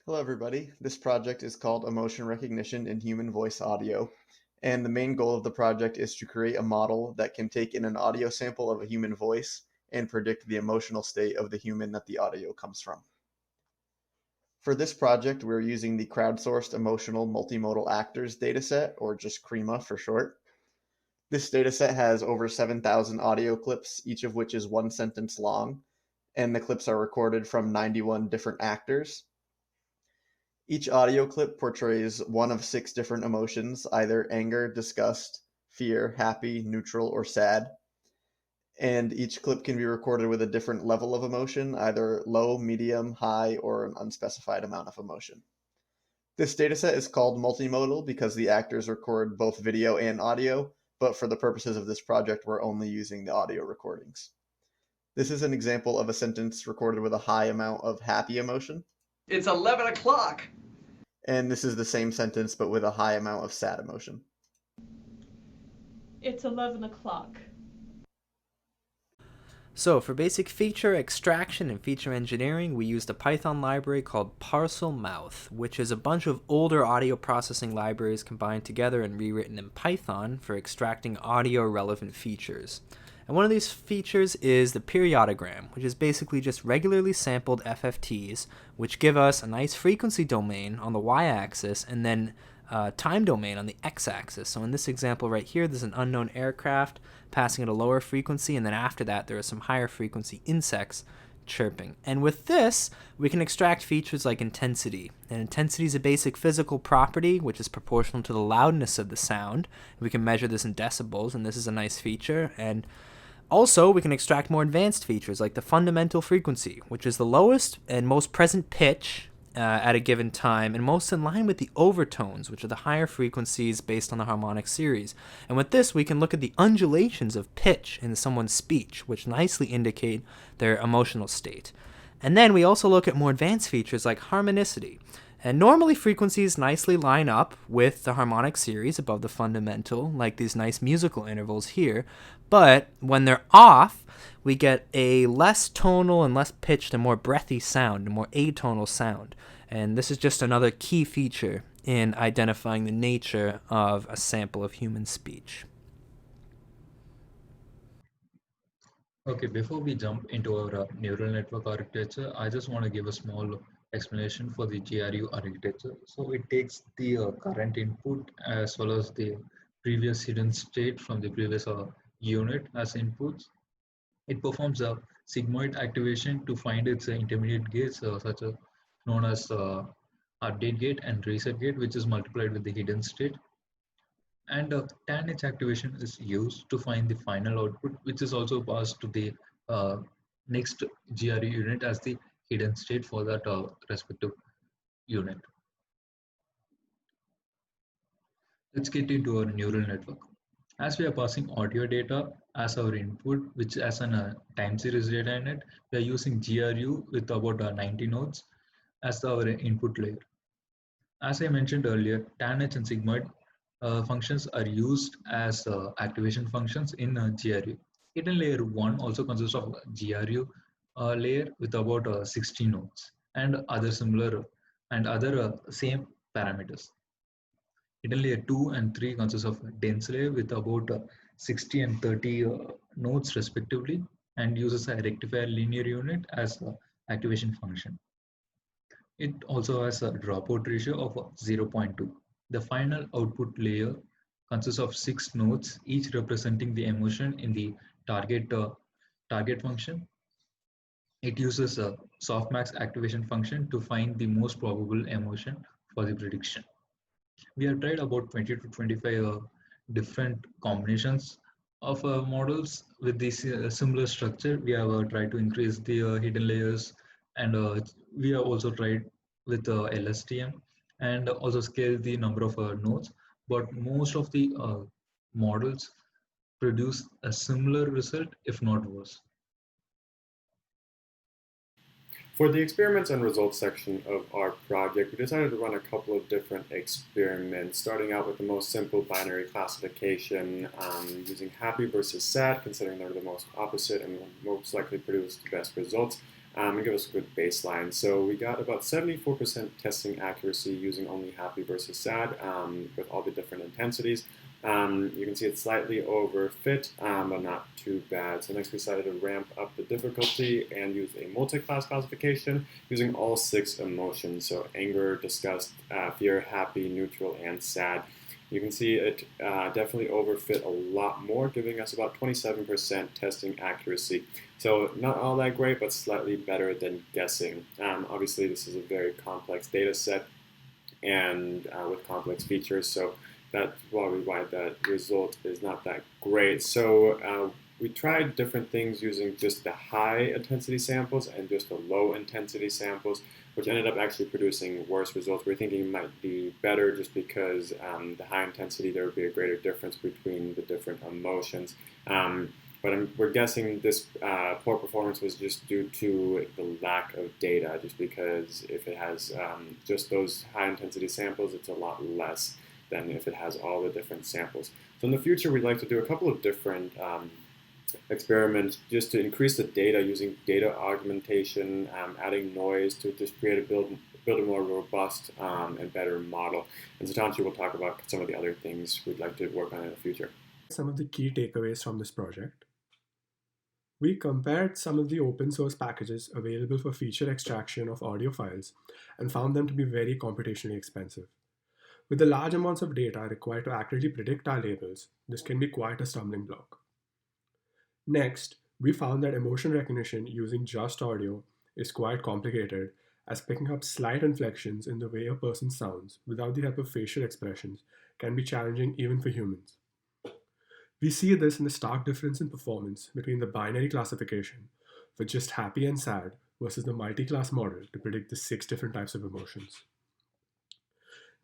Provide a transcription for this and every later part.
Hello, everybody. This project is called Emotion Recognition in Human Voice Audio, and the main goal of the project is to create a model that can take in an audio sample of a human voice and predict the emotional state of the human that the audio comes from. For this project, we're using the crowdsourced Emotional Multimodal Actors dataset, or just CREMA for short. This dataset has over 7,000 audio clips, each of which is one sentence long, and the clips are recorded from 91 different actors. Each audio clip portrays one of six different emotions, either anger, disgust, fear, happy, neutral, or sad. And each clip can be recorded with a different level of emotion, either low, medium, high, or an unspecified amount of emotion. This dataset is called multimodal because the actors record both video and audio, but for the purposes of this project, we're only using the audio recordings. This is an example of a sentence recorded with a high amount of happy emotion. It's 11 o'clock. And this is the same sentence, but with a high amount of sad emotion. It's 11 o'clock. So for basic feature extraction and feature engineering, we used a Python library called Parselmouth, which is a bunch of older audio processing libraries combined together and rewritten in Python for extracting audio relevant features. And one of these features is the periodogram, which is basically just regularly sampled FFTs, which give us a nice frequency domain on the y-axis and then time domain on the x-axis. So in this example right here, there's an unknown aircraft passing at a lower frequency, and then after that there are some higher frequency insects chirping. And with this, we can extract features like intensity. And intensity is a basic physical property which is proportional to the loudness of the sound. We can measure this in decibels, and this is a nice feature. And also, we can extract more advanced features like the fundamental frequency, which is the lowest and most present pitch at a given time, and most in line with the overtones, which are the higher frequencies based on the harmonic series. And with this, we can look at the undulations of pitch in someone's speech, which nicely indicate their emotional state. And then we also look at more advanced features like harmonicity. And normally frequencies nicely line up with the harmonic series above the fundamental, like these nice musical intervals here. But when they're off, we get a less tonal and less pitched and more breathy sound, a more atonal sound. And this is just another key feature in identifying the nature of a sample of human speech. Okay, before we jump into our neural network architecture, I just want to give a small explanation for the GRU architecture. So it takes the current input as well as the previous hidden state from the previous unit as inputs. It performs a sigmoid activation to find its intermediate gates, such as known as update gate and reset gate, which is multiplied with the hidden state. And tan-H activation is used to find the final output, which is also passed to the next GRU unit as the hidden state for that respective unit. Let's get into our neural network. As we are passing audio data as our input, which as a time series data in it, we are using GRU with about 90 nodes as our input layer. As I mentioned earlier, tan-H and sigmoid functions are used as activation functions in GRU. Hidden layer 1 also consists of GRU layer with about 60 nodes and other similar and other same parameters. Hidden layer 2 and 3 consists of dense layer with about 60 and 30 nodes respectively, and uses a rectifier linear unit as activation function. It also has a dropout ratio of 0.2. The final output layer consists of 6 nodes, each representing the emotion in the target function. It uses a softmax activation function to find the most probable emotion for the prediction. We have tried about 20 to 25 different combinations of models with this similar structure. We have tried to increase the hidden layers, and we have also tried with LSTM and also scale the number of nodes. But most of the models produce a similar result, if not worse. For the experiments and results section of our project, we decided to run a couple of different experiments, starting out with the most simple binary classification using happy versus sad, considering they're the most opposite and most likely produce the best results. and give us a good baseline. So we got about 74% testing accuracy using only happy versus sad with all the different intensities. You can see it's slightly over fit, but not too bad. So next we decided to ramp up the difficulty and use a multi-class classification using all 6 emotions. So anger, disgust, fear, happy, neutral, and sad. You can see it definitely overfit a lot more, giving us about 27% testing accuracy. So not all that great, but slightly better than guessing. Obviously, this is a very complex data set and with complex features, so that's why that result is not that great. So we tried different things using just the high intensity samples and just the low intensity samples, which ended up actually producing worse results. We're thinking it might be better just because the high intensity, there would be a greater difference between the different emotions. But we're guessing this poor performance was just due to the lack of data, just because if it has just those high intensity samples, it's a lot less than if it has all the different samples. So in the future, we'd like to do a couple of different experiments just to increase the data using data augmentation, adding noise to just build a more robust and better model. And Sudhanshu will talk about some of the other things we'd like to work on in the future. Some of the key takeaways from this project. We compared some of the open source packages available for feature extraction of audio files and found them to be very computationally expensive. With the large amounts of data required to accurately predict our labels, this can be quite a stumbling block. Next, we found that emotion recognition using just audio is quite complicated, as picking up slight inflections in the way a person sounds without the help of facial expressions can be challenging even for humans. We see this in the stark difference in performance between the binary classification for just happy and sad versus the multi-class model to predict the 6 different types of emotions.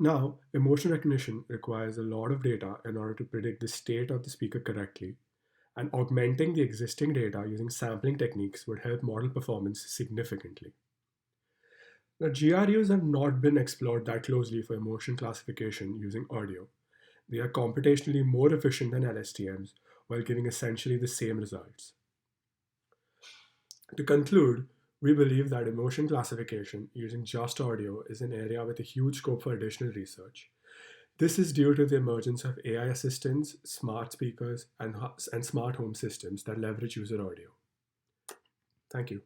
Now, emotion recognition requires a lot of data in order to predict the state of the speaker correctly, and augmenting the existing data using sampling techniques would help model performance significantly. Now, GRUs have not been explored that closely for emotion classification using audio. They are computationally more efficient than LSTMs while giving essentially the same results. To conclude, we believe that emotion classification using just audio is an area with a huge scope for additional research. This is due to the emergence of AI assistants, smart speakers, and smart home systems that leverage user audio. Thank you.